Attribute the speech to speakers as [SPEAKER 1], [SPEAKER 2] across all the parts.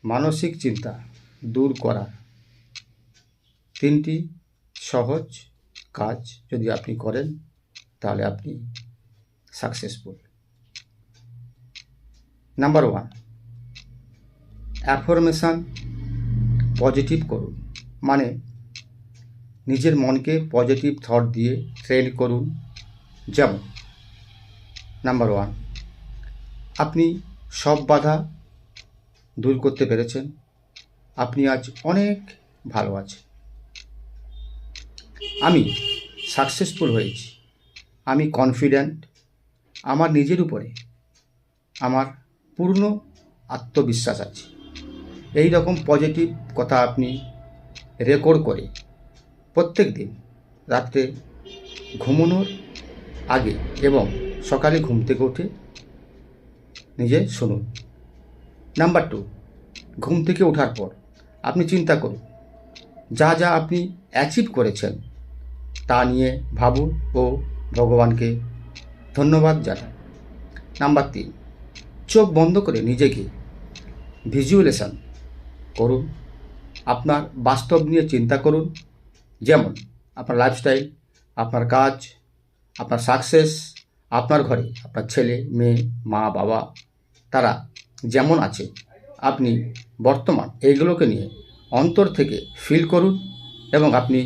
[SPEAKER 1] মানসিক চিন্তা দূর করার 3টি সহজ কাজ যদি আপনি করেন তাহলে আপনি সাকসেসফুল। নাম্বার 1, অ্যাফার্মেশন পজিটিভ করুন, মানে নিজের মনকে পজিটিভ থট দিয়ে ট্রেন করুন। যেমন নাম্বার 1, আপনি সব বাধা দূর করতে পেরেছেন, আপনি আজ অনেক ভালো আছেন, আমি সাকসেসফুল হয়েছি, আমি কনফিডেন্ট, আমার নিজের উপরে আমার পূর্ণ আত্মবিশ্বাস আছে। এই রকম পজিটিভ কথা আপনি রেকর্ড করে প্রত্যেক দিন রাত্রে ঘুমানোর আগে এবং সকালে ঘুম থেকে উঠে নিজে শুনুন। নাম্বার 2, ঘুম থেকে ওঠার পর আপনি চিন্তা করুন যা যা আপনি অ্যাচিভ করেছেন তা নিয়ে ভাবুন ও ভগবানকে ধন্যবাদ জানান। নাম্বার 3, চোখ বন্ধ করে নিজেকে ভিজুয়ালাইজেশন করুন, আপনার বাস্তব নিয়ে চিন্তা করুন, যেমন আপনার লাইফস্টাইল, আপনার কাজ, আপনার সাকসেস, আপনার ঘরে আপনার ছেলে মেয়ে মা বাবা তারা যেমন আছে আপনি বর্তমান এইগুলোকে নিয়ে অন্তর থেকে ফিল করুন এবং আপনি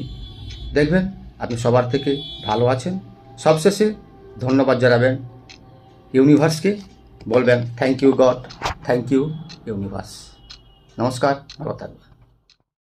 [SPEAKER 1] দেখবেন আপনি সবার থেকে ভালো আছেন। সবশেষে ধন্যবাদ জানাবেন ইউনিভার্সকে, বলবেন thank you god, thank you universe. নমস্কার, ভালো থাকবেন।